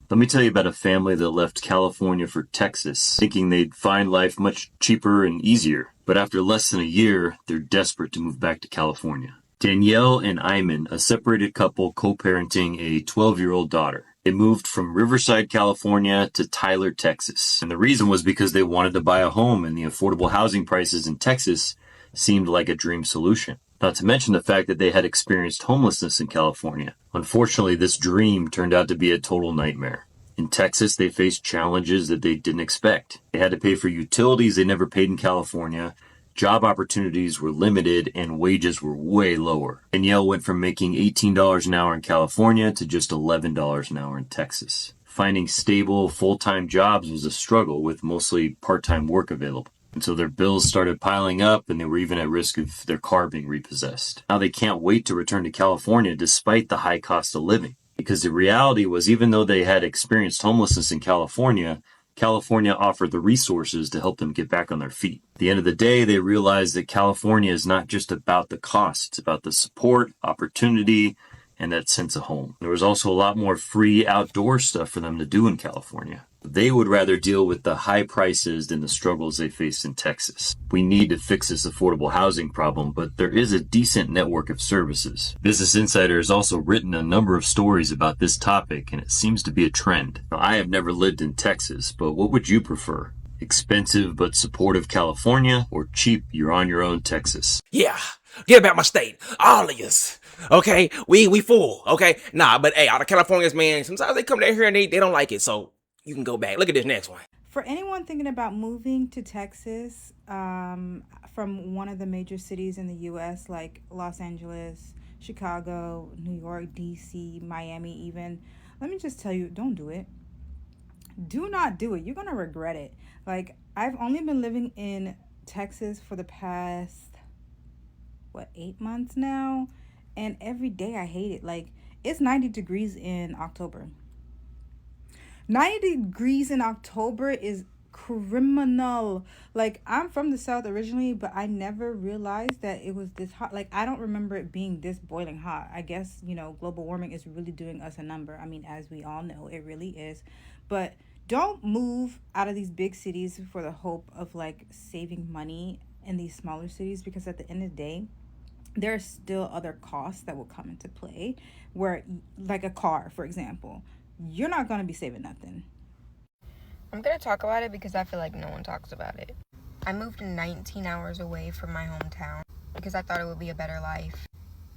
Let me tell you about a family that left California for Texas, thinking they'd find life much cheaper and easier. But after less than a year, they're desperate to move back to California. Danielle and Iman, a separated couple co-parenting a 12-year-old daughter. They moved from Riverside, California to Tyler, Texas. And the reason was because they wanted to buy a home, and the affordable housing prices in Texas seemed like a dream solution. Not to mention the fact that they had experienced homelessness in California. Unfortunately, this dream turned out to be a total nightmare. In Texas, they faced challenges that they didn't expect. They had to pay for utilities they never paid in California, job opportunities were limited, and wages were way lower. Danielle went from making $18 an hour in California to just $11 an hour in Texas. Finding stable, full-time jobs was a struggle, with mostly part-time work available. And so their bills started piling up, and they were even at risk of their car being repossessed. Now they can't wait to return to California despite the high cost of living. Because the reality was, even though they had experienced homelessness in California, California offered the resources to help them get back on their feet. At the end of the day, they realized that California is not just about the cost, it's about the support, opportunity, and that sense of home. There was also a lot more free outdoor stuff for them to do in California. They would rather deal with the high prices than the struggles they faced in Texas. We need to fix this affordable housing problem, but there is a decent network of services. Business Insider has also written a number of stories about this topic, and it seems to be a trend. Now, I have never lived in Texas, but what would you prefer? Expensive but supportive California, or cheap, you're on your own Texas? Yeah, get about my state, all of us. Okay, we full. Okay, nah, but hey, all the Californians, man, sometimes they come down here and they don't like it, so you can go back. Look at this next one. For anyone thinking about moving to Texas from one of the major cities in the U.S. like Los Angeles, Chicago, New York, D.C., Miami even, let me just tell you, don't do it. Do not do it. You're going to regret it. Like, I've only been living in Texas for the past, 8 months now? And every day I hate it. Like, it's 90 degrees in October. 90 degrees in October is criminal. Like, I'm from the South originally, but I never realized that it was this hot. Like, I don't remember it being this boiling hot. I guess, global warming is really doing us a number. I mean, as we all know, it really is. But don't move out of these big cities for the hope of, like, saving money in these smaller cities, because at the end of the day, there are still other costs that will come into play where, like a car, for example, you're not going to be saving nothing. I'm going to talk about it because I feel like no one talks about it. I moved 19 hours away from my hometown because I thought it would be a better life.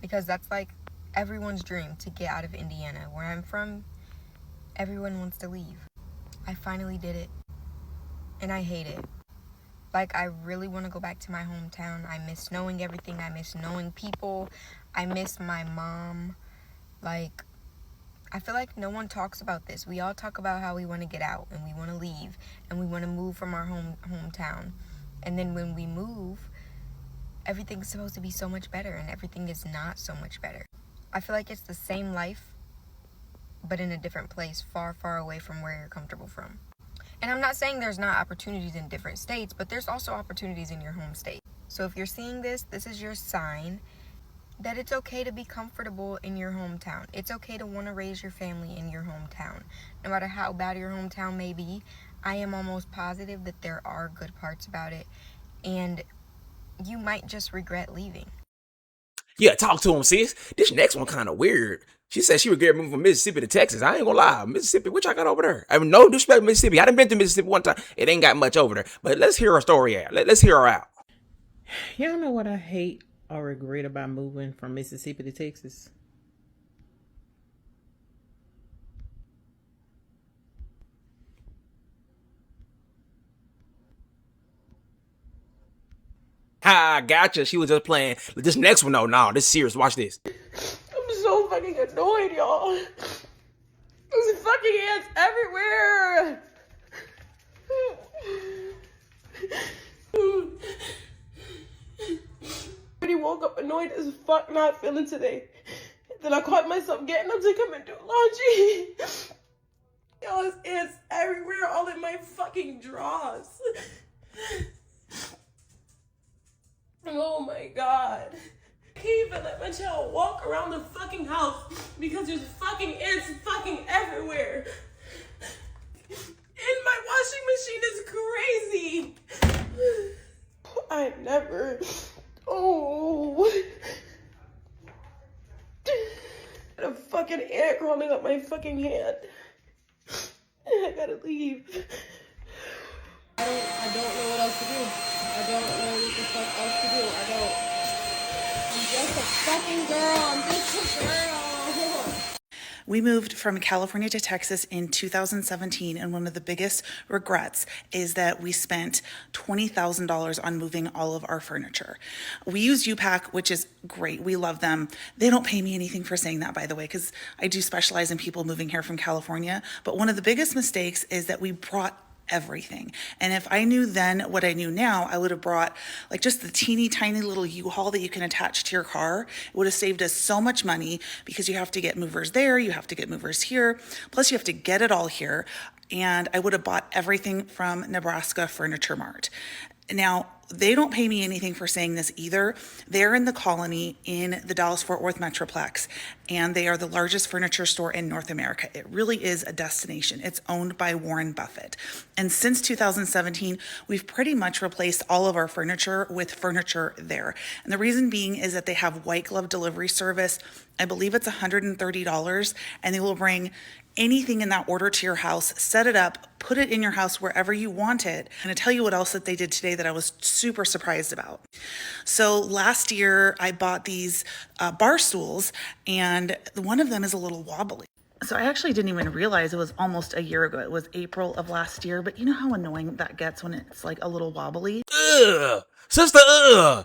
Because that's like everyone's dream, to get out of Indiana. Where I'm from, everyone wants to leave. I finally did it. And I hate it. Like, I really want to go back to my hometown. I miss knowing everything. I miss knowing people. I miss my mom. Like, I feel like no one talks about this. We all talk about how we want to get out and we want to leave and we want to move from our hometown. And then when we move, everything's supposed to be so much better, and everything is not so much better. I feel like it's the same life, but in a different place, far, far away from where you're comfortable from. And I'm not saying there's not opportunities in different states, but there's also opportunities in your home state. So if you're seeing this, this is your sign that it's okay to be comfortable in your hometown. It's okay to want to raise your family in your hometown. No matter how bad your hometown may be, I am almost positive that there are good parts about it, and you might just regret leaving. Yeah, talk to him, sis. This next one kind of weird. She said she regret moving from Mississippi to Texas. I ain't gonna lie. Mississippi, what y'all got over there? I mean, no disrespect to Mississippi. I done been to Mississippi one time. It ain't got much over there. But let's hear her story out. Let's hear her out. Y'all know what I hate or regret about moving from Mississippi to Texas? Ha, gotcha. She was just playing. This next one, though, no, this is serious. Watch this. I'm so fucking annoyed, y'all. There's fucking ants everywhere. I already woke up annoyed as fuck, not feeling today. Then I caught myself getting up to come and do laundry. Y'all, there's ants everywhere, all in my fucking drawers. Oh my god. I can't even let my child walk around the fucking house because there's fucking ants fucking everywhere. holding up my fucking hand. I gotta leave. I don't know what else to do. I don't know what the fuck else to do. I'm just a fucking girl. I'm just a girl. We moved from California to Texas in 2017, and one of the biggest regrets is that we spent $20,000 on moving all of our furniture. We used UPAC, which is great. We love them. They don't pay me anything for saying that, by the way, because I do specialize in people moving here from California. But one of the biggest mistakes is that we brought everything. And if I knew then what I knew now, I would have brought like just the teeny tiny little U-Haul that you can attach to your car. It would have saved us so much money because you have to get movers there, you have to get movers here, plus you have to get it all here. And I would have bought everything from Nebraska Furniture Mart. Now, they don't pay me anything for saying this either. They're in the Colony in the Dallas-Fort Worth Metroplex, and they are the largest furniture store in North America. It really is a destination. It's owned by Warren Buffett. And since 2017, we've pretty much replaced all of our furniture with furniture there. And the reason being is that they have white glove delivery service. I believe it's $130, and they will bring anything in that order to your house, set it up, put it in your house wherever you want it. And I tell you what else that they did today that I was super surprised about. So last year I bought these bar stools, and one of them is a little wobbly. So I actually didn't even realize it was almost a year ago. It was April of last year, but you know how annoying that gets when it's like a little wobbly? Ugh. Sister,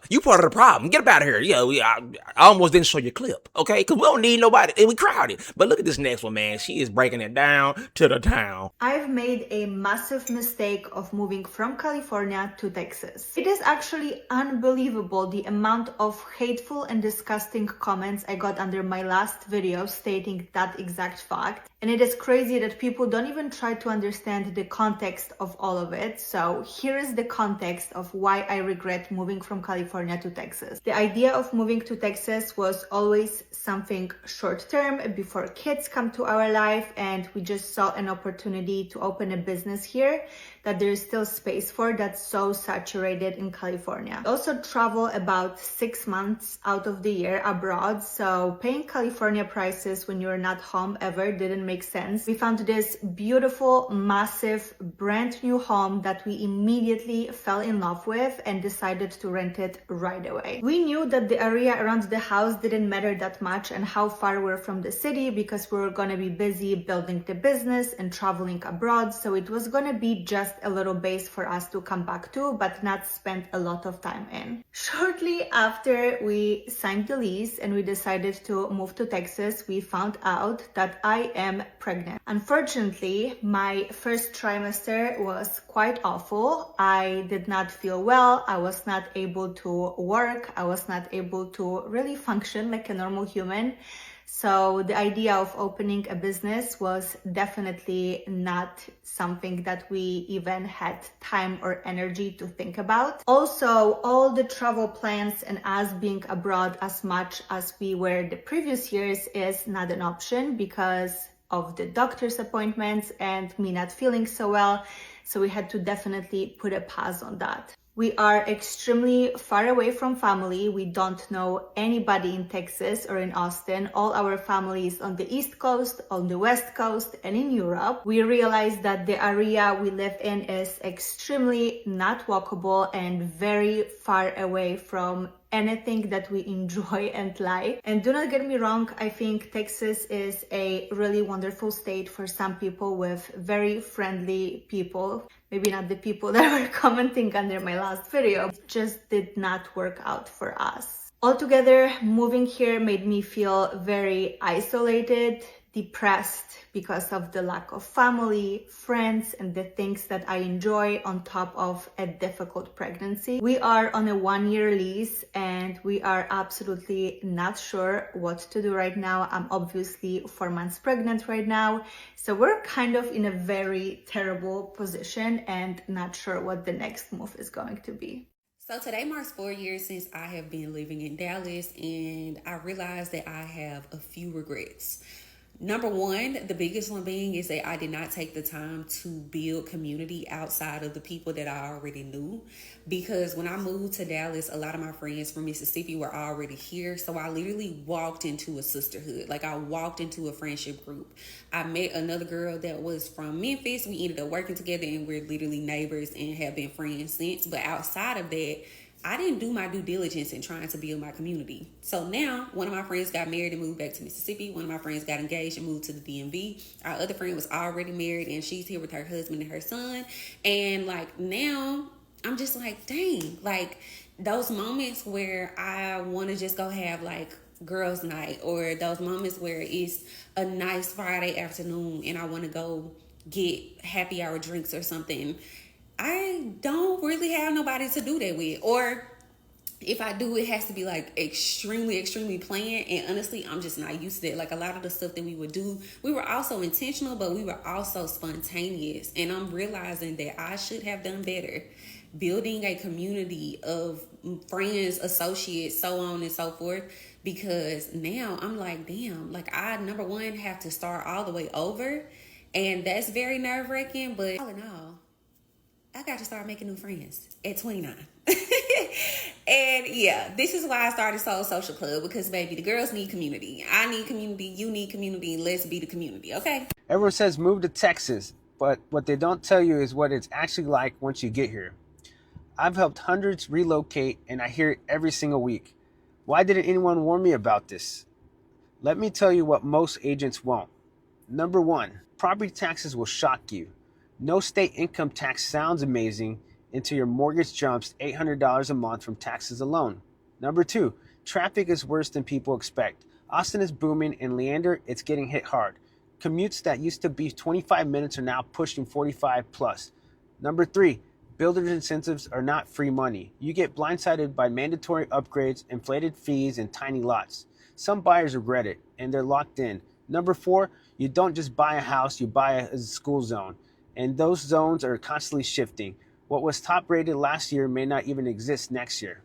you part of the problem. Get up out of here. I almost didn't show your clip, okay? Because we don't need nobody, and we crowded. But look at this next one, man. She is breaking it down to the town. I've made a massive mistake of moving from California to Texas. It is actually unbelievable the amount of hateful and disgusting comments I got under my last video stating that exact fact. And it is crazy that people don't even try to understand the context of all of it. So here is the context of why I regret moving from California to Texas. The idea of moving to Texas was always something short term before kids come to our life, and we just saw an opportunity to open a business here that there is still space for that's so saturated in California. We also travel about 6 months out of the year abroad, so paying California prices when you're not home ever didn't make sense. We found this beautiful, massive, brand new home that we immediately fell in love with and decided to rent it right away. We knew that the area around the house didn't matter that much and how far we're from the city because we were gonna be busy building the business and traveling abroad, so it was gonna be just a little base for us to come back to, but not spend a lot of time in. Shortly after we signed the lease and we decided to move to Texas, we found out that I am pregnant. Unfortunately, my first trimester was quite awful. I did not feel well. I was not able to work. I was not able to really function like a normal human. So the idea of opening a business was definitely not something that we even had time or energy to think about. Also, all the travel plans and us being abroad as much as we were the previous years is not an option because of the doctor's appointments and me not feeling so well. So we had to definitely put a pause on that. We are extremely far away from family. We don't know anybody in Texas or in Austin. All our family is on the East Coast, on the West Coast, and in Europe. We realized that the area we live in is extremely not walkable and very far away from anything that we enjoy and like. And do not get me wrong, I think Texas is a really wonderful state for some people with very friendly people. Maybe not the people that were commenting under my last video. It just did not work out for us. Altogether, moving here made me feel very isolated, depressed because of the lack of family, friends, and the things that I enjoy on top of a difficult pregnancy. We are on a 1-year lease and we are absolutely not sure what to do right now. I'm obviously 4 months pregnant right now. So we're kind of in a very terrible position and not sure what the next move is going to be. So today marks 4 years since I have been living in Dallas, and I realized that I have a few regrets. Number one, the biggest one being is that I did not take the time to build community outside of the people that I already knew. Because when I moved to Dallas, a lot of my friends from Mississippi were already here. So I literally walked into a sisterhood. Like I walked into a friendship group. I met another girl that was from Memphis. We ended up working together and we're literally neighbors and have been friends since. But outside of that, I didn't do my due diligence in trying to build my community. So now, one of my friends got married and moved back to Mississippi. One of my friends got engaged and moved to the DMV. Our other friend was already married and she's here with her husband and her son. And like now, I'm just like, dang, like those moments where I want to just go have like girls' night, or those moments where it's a nice Friday afternoon and I want to go get happy hour drinks or something. I don't really have nobody to do that with. Or if I do, it has to be like extremely, extremely planned. And honestly, I'm just not used to it. Like a lot of the stuff that we would do, we were also intentional, but we were also spontaneous. And I'm realizing that I should have done better building a community of friends, associates, so on and so forth. Because now I'm like, damn, like I, number one, have to start all the way over. And that's very nerve wracking. But all in all, I got to start making new friends at 29. And yeah, this is why I started Soul Social Club, because baby, the girls need community. I need community, you need community, let's be the community, okay? Everyone says move to Texas, but what they don't tell you is what it's actually like once you get here. I've helped hundreds relocate and I hear it every single week. Why didn't anyone warn me about this? Let me tell you what most agents won't. Number one, property taxes will shock you. No state income tax sounds amazing until your mortgage jumps $800 a month from taxes alone. Number two, traffic is worse than people expect. Austin is booming and Leander, it's getting hit hard. Commutes that used to be 25 minutes are now pushing 45 plus. Number three, builders incentives are not free money. You get blindsided by mandatory upgrades, inflated fees, and tiny lots. Some buyers regret it, and they're locked in. Number four, you don't just buy a house, you buy a school zone. And those zones are constantly shifting. What was top rated last year may not even exist next year.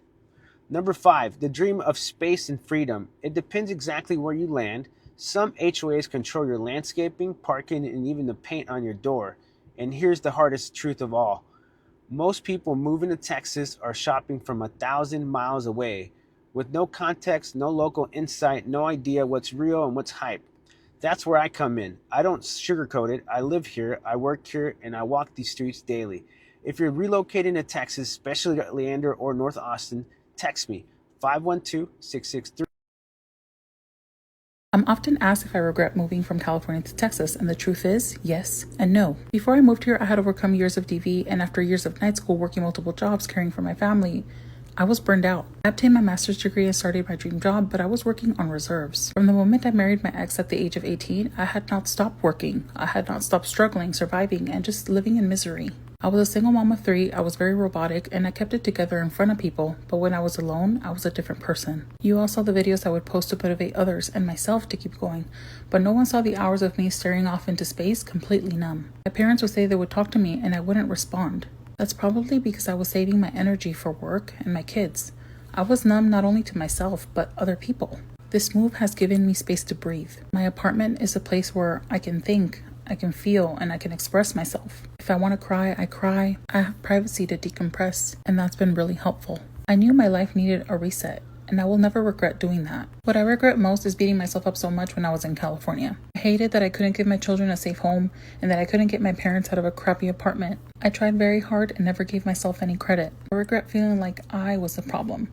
Number five, the dream of space and freedom. It depends exactly where you land. Some HOAs control your landscaping, parking, and even the paint on your door. And here's the hardest truth of all. Most people moving to Texas are shopping from 1,000 miles away with no context, no local insight, no idea what's real and what's hype. That's where I come in. I don't sugarcoat it. I live here, I work here, and I walk these streets daily. If you're relocating to Texas, especially Leander or North Austin, text me 512-663. I'm often asked if I regret moving from California to Texas, and the truth is, yes and no. Before I moved here, I had overcome years of DV, and after years of night school working multiple jobs, caring for my family, I was burned out. I obtained my master's degree and started my dream job, but I was working on reserves. From the moment I married my ex at the age of 18, I had not stopped working. I had not stopped struggling, surviving, and just living in misery. I was a single mom of 3, I was very robotic, and I kept it together in front of people, but when I was alone, I was a different person. You all saw the videos I would post to motivate others and myself to keep going, but no one saw the hours of me staring off into space completely numb. My parents would say they would talk to me and I wouldn't respond. That's probably because I was saving my energy for work and my kids. I was numb not only to myself, but other people. This move has given me space to breathe. My apartment is a place where I can think, I can feel, and I can express myself. If I want to cry, I cry. I have privacy to decompress, and that's been really helpful. I knew my life needed a reset, and I will never regret doing that. What I regret most is beating myself up so much when I was in California. I hated that I couldn't give my children a safe home, and that I couldn't get my parents out of a crappy apartment. I tried very hard and never gave myself any credit. I regret feeling like I was the problem.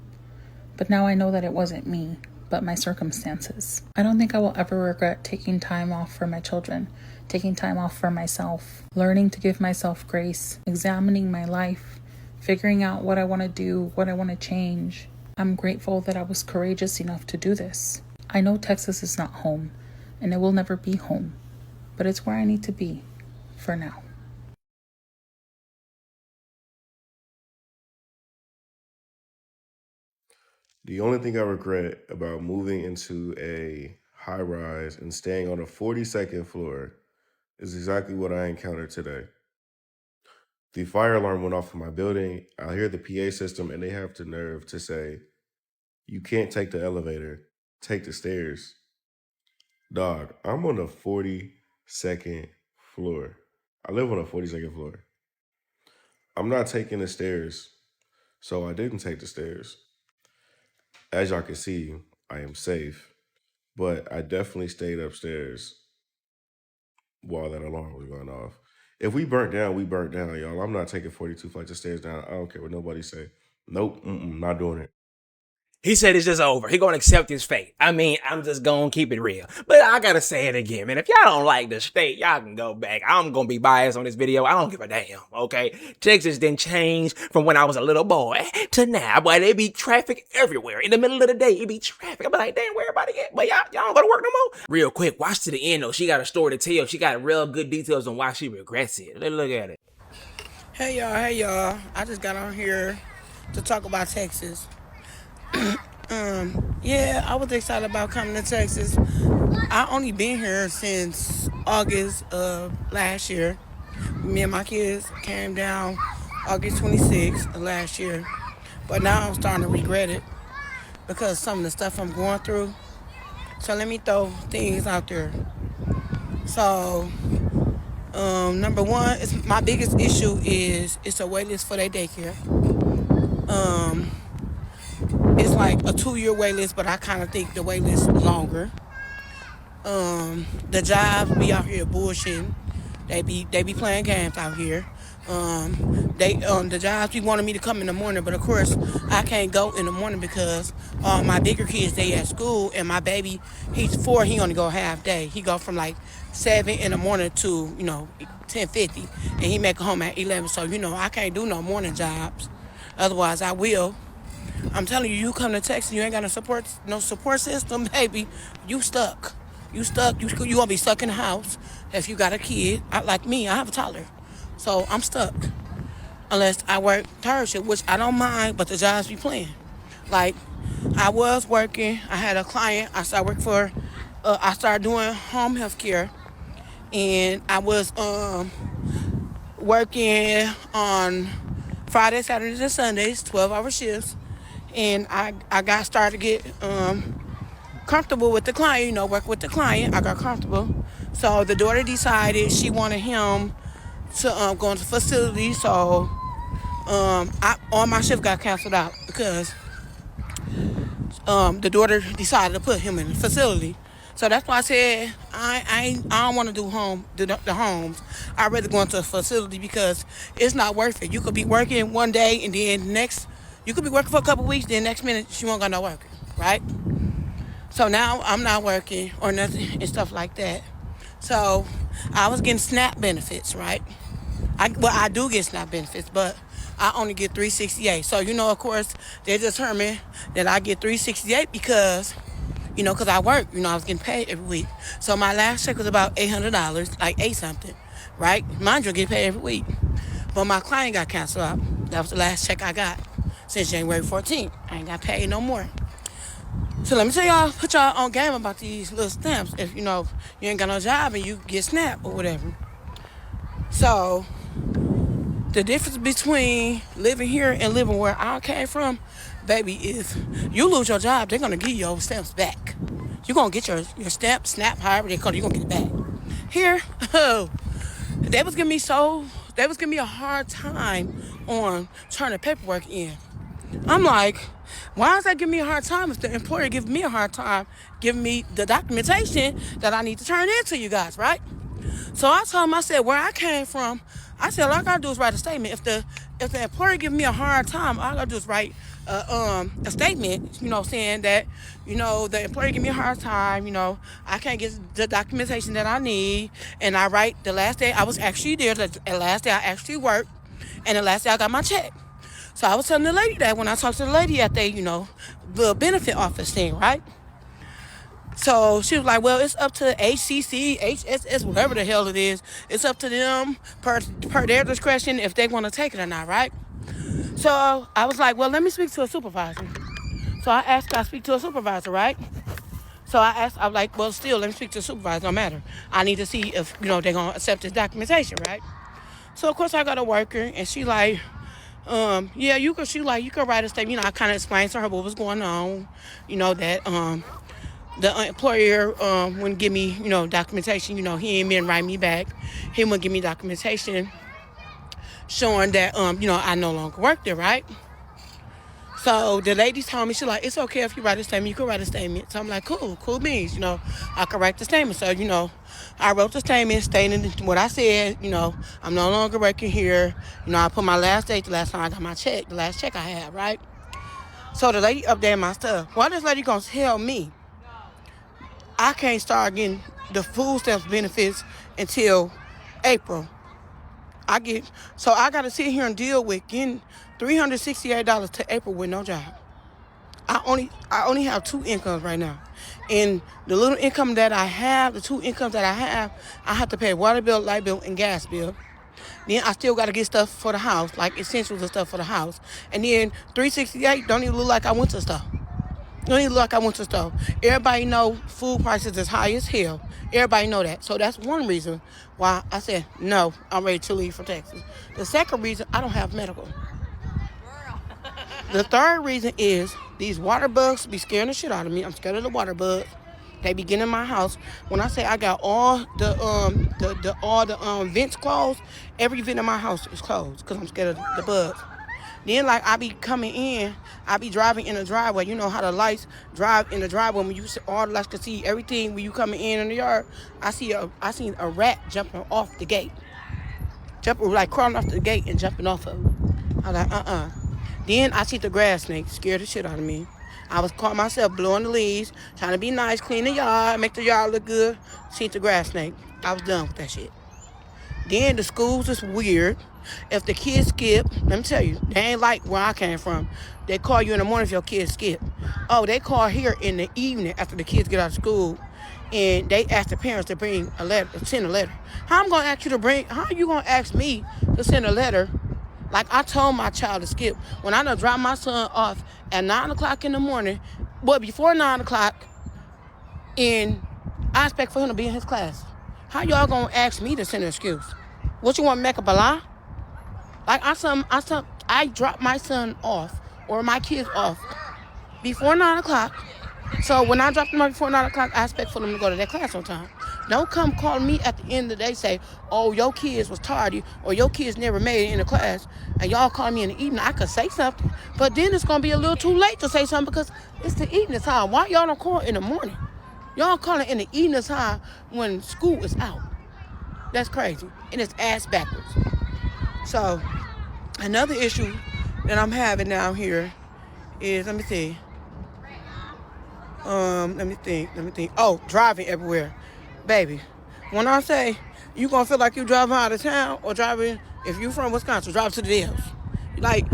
But now I know that it wasn't me, but my circumstances. I don't think I will ever regret taking time off for my children, taking time off for myself, learning to give myself grace, examining my life, figuring out what I want to do, what I want to change. I'm grateful that I was courageous enough to do this. I know Texas is not home, and it will never be home, but it's where I need to be, for now. The only thing I regret about moving into a high rise and staying on a 42nd floor is exactly what I encountered today. The fire alarm went off in my building. I hear the PA system, and they have the nerve to say, "You can't take the elevator, take the stairs." Dog, I'm on the 42nd floor. I live on a 42nd floor. I'm not taking the stairs, so I didn't take the stairs. As y'all can see, I am safe, but I definitely stayed upstairs while that alarm was going off. If we burnt down, we burnt down, y'all. I'm not taking 42 flights of stairs down. I don't care what nobody say. Nope, not doing it. He said it's just over. He gonna accept his fate. I mean, I'm just gonna keep it real. But I gotta say it again, man. If y'all don't like the state, y'all can go back. I'm gonna be biased on this video. I don't give a damn, okay? Texas didn't change from when I was a little boy to now. Boy, there be traffic everywhere. In the middle of the day, it be traffic. I'm like, damn, where everybody at? But y'all don't go to work no more? Real quick, watch to the end, though. She got a story to tell. She got real good details on why she regrets it. Let's look at it. Hey, y'all. I just got on here to talk about Texas. Yeah, I was excited about coming to Texas. I only been here since August of last year. Me and my kids came down August 26th of last year. But now I'm starting to regret it because some of the stuff I'm going through. So let me throw things out there. So, number one, my biggest issue is it's a wait list for their daycare. It's like a 2-year wait list, but I kind of think the wait list is longer. The jobs be out here bullshitting. They be playing games out here. The jobs be wanting me to come in the morning, but of course I can't go in the morning because my bigger kids they at school and my baby he's 4. He only go half day. He go from like 7 in the morning to 10:50, and he make it home at 11. So I can't do no morning jobs. Otherwise I will. I'm telling you, you come to Texas, you ain't got no support system, baby. You stuck. You gonna be stuck in the house if you got a kid. Like me, I have a toddler, so I'm stuck. Unless I work third shift, which I don't mind, but the jobs be playing. Like I was working, I had a client. I started doing home health care, and I was working on Fridays, Saturdays, and Sundays, 12-hour shifts. And I got started to get comfortable with the client, work with the client. I got comfortable. So the daughter decided she wanted him to go into the facility. So all my shift got canceled out because the daughter decided to put him in the facility. So that's why I said I don't want to do the homes. I'd rather go into a facility because it's not worth it. You could be working one day and then you could be working for a couple weeks, then next minute you won't got no working, right? So now I'm not working or nothing and stuff like that. So I was getting SNAP benefits, right? I do get SNAP benefits, but I only get $368. So of course they determined that I get $368 because I work. I was getting paid every week. So my last check was about $800, like 8 something, right? Mind you, I get paid every week. But my client got canceled out. That was the last check I got since January 14th. I ain't got paid no more. So let me tell y'all, put y'all on game about these little stamps. If you ain't got no job and you get SNAP or whatever. So the difference between living here and living where I came from, baby, is you lose your job, they're gonna give you your stamps back. You're gonna get your stamp, SNAP, however they call it, you're gonna get it back. Here, they was giving me a hard time on turning paperwork in. I'm like, why is that giving me a hard time if the employer gives me a hard time giving me the documentation that I need to turn in to you guys, right? So I told him, I said, where I came from, I said, all I gotta do is write a statement. If the employer gives me a hard time, all I gotta do is write a statement, saying that, the employer give me a hard time, I can't get the documentation that I need. And I write the last day I was actually there, the last day I actually worked, and the last day I got my check. So I was telling the lady that when I talked to the lady at the benefit office thing, right? So she was like, well, it's up to HCC, HSS, whatever the hell it is. It's up to them per their discretion if they want to take it or not, right? So I was like, well, let me speak to a supervisor. So I asked, can I speak to a supervisor, right? So I was like, well, still, let me speak to a supervisor, no matter. I need to see if, they're going to accept this documentation, right? So, of course, I got a worker, and she like, yeah, you could write a statement. I kind of explained to her what was going on, that the employer wouldn't give me, documentation. He ain't been write me back. He wouldn't give me documentation showing that, I no longer work there, right? So the lady told me, she's like, it's okay if you write a statement. You can write a statement. So I'm like, cool beans. I can write the statement. So, I wrote the statement stating what I said. I'm no longer working here. I put my last date the last time I got my check, the last check I had, right? So the lady updated my stuff. Why this lady gonna tell me I can't start getting the food stamps benefits until April? I gotta sit here and deal with getting $368 to April with no job. I only have 2 incomes right now. And the little income that I have, the 2 incomes that I have to pay water bill, light bill, and gas bill. Then I still got to get stuff for the house, like essentials and stuff for the house. And then $368 don't even look like I went to stuff. Don't even look like I went to store. Everybody know food prices is high as hell. Everybody know that. So that's one reason why I said, no, I'm ready to leave from Texas. The second reason, I don't have medical. The third reason is these water bugs be scaring the shit out of me. I'm scared of the water bugs. They be getting in my house. When I say I got all the vents closed, every vent in my house is closed because I'm scared of the bugs. Then, like, I be coming in, I be driving in the driveway. You know how the lights drive in the driveway when you see all the lights can see everything when you coming in the yard. I seen a rat jumping off the gate, crawling off the gate and jumping off of it. I was like, Then I see the grass snake, scared the shit out of me. I was caught myself blowing the leaves, trying to be nice, clean the yard, make the yard look good. Seen the grass snake. I was done with that shit. Then the schools is weird. If the kids skip, let me tell you, they ain't like where I came from. They call you in the morning if your kids skip. Oh, they call here in the evening after the kids get out of school, and they ask the parents to bring a letter, send a letter. How are you gonna ask me to send a letter? Like I told my child to skip. When I done drop my son off at 9 o'clock in the morning, before 9 o'clock, and I expect for him to be in his class. How y'all gonna ask me to send an excuse? What, you want to make up a lie? Like I dropped my son off, or my kids off, before 9 o'clock. So when I drop them off before 9 o'clock, I expect for them to go to their class on time. Don't come call me at the end of the day, say, oh, your kids was tardy, or your kids never made it in the class, and y'all call me in the evening. I could say something, but then it's going to be a little too late to say something because it's the evening time. Why y'all don't call in the morning? Y'all calling in the evening time when school is out. That's crazy, and it's ass backwards. So another issue that I'm having down here is, let me think. Oh, driving everywhere. Baby, when I say you gonna feel like you driving out of town or driving, if you from Wisconsin, drive to the Dells. Like,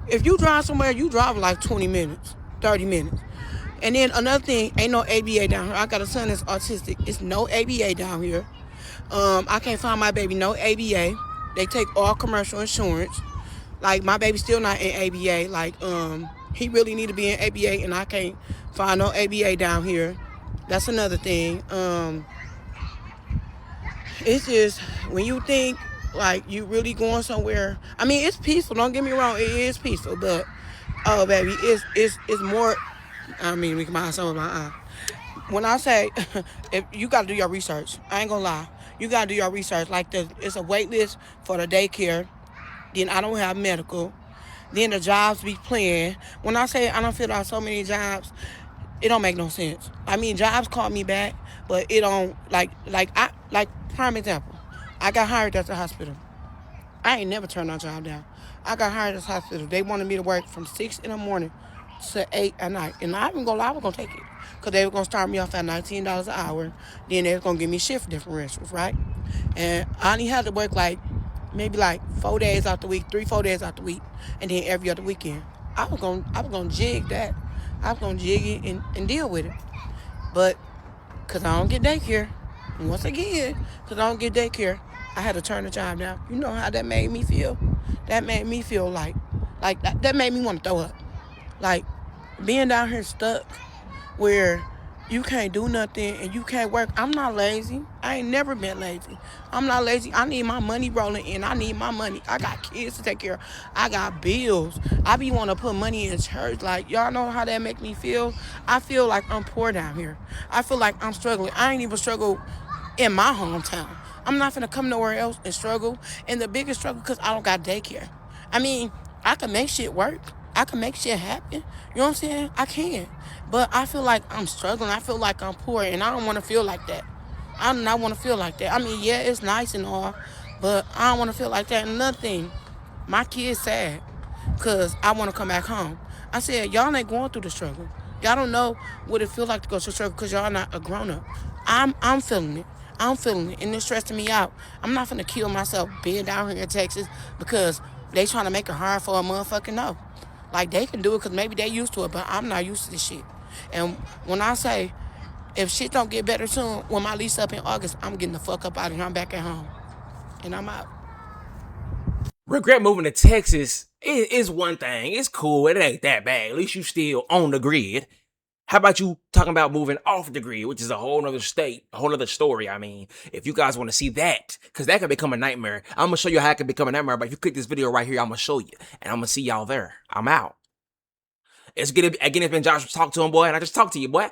if you drive somewhere, you drive like 20 minutes, 30 minutes. And then another thing, ain't no ABA down here. I got a son that's autistic. It's no ABA down here. I can't find my baby no ABA. They take all commercial insurance. Like, my baby's still not in ABA. Like, he really need to be in ABA, and I can't find no ABA down here. That's another thing. It's just, when you think, like, you really going somewhere. I mean, it's peaceful. Don't get me wrong. It is peaceful. But, oh, baby, it's more. I mean, we can mind some of my eye. When I say, if you got to do your research. I ain't going to lie. You got to do your research. Like, it's a wait list for the daycare. Then I don't have medical. Then the jobs be playing. When I say I don't fill out so many jobs, it don't make no sense. I mean, jobs call me back, but it don't, like prime example, I got hired at the hospital. I ain't never turned my job down. I got hired at the hospital. They wanted me to work from 6 in the morning to 8 at night. And I ain't gonna lie, I was gonna take it. Because they were gonna start me off at $19 an hour. Then they were gonna give me shift differentials, right? And I only had to work maybe 4 days out the week, 3-4 days out the week, and then every other weekend. I was gonna jig that. I was gonna jig it and deal with it. But because I don't get daycare, and once again, because I don't get daycare, I had to turn the job down. You know how that made me feel? That made me feel like that made me want to throw up. Like, being down here stuck where you can't do nothing and you can't work. I'm not lazy. I ain't never been lazy. I'm not lazy. I need my money rolling in. I need my money. I got kids to take care of. I got bills. I be want to put money in church. Like, y'all know how that make me feel? I feel like I'm poor down here. I feel like I'm struggling. I ain't even struggle in my hometown. I'm not finna come nowhere else and struggle. And the biggest struggle, because I don't got daycare. I mean, I can make shit work. I can make shit happen. You know what I'm saying? I can. But I feel like I'm struggling. I feel like I'm poor, and I don't want to feel like that. I do not want to feel like that. I mean, yeah, it's nice and all, but I don't want to feel like that. Another thing, my kid's sad because I want to come back home. I said, y'all ain't going through the struggle. Y'all don't know what it feels like to go through the struggle because y'all not a grown-up. I'm feeling it. I'm feeling it, and it's stressing me out. I'm not finna kill myself being down here in Texas because they trying to make it hard for a motherfucking no. Like, they can do it because maybe they used to it, but I'm not used to this shit. And when I say, if shit don't get better soon, when my lease up in August, I'm getting the fuck up out of here. I'm back at home. And I'm out. Regret moving to Texas is one thing. It's cool. It ain't that bad. At least you still on the grid. How about you talking about moving off the grid, which is a whole nother state, a whole nother story. I mean, if you guys want to see that, because that can become a nightmare. I'm going to show you how it can become a nightmare, but if you click this video right here, I'm going to show you. And I'm going to see y'all there. I'm out. It's been Josh, talk to him, boy, and I just talked to you, boy.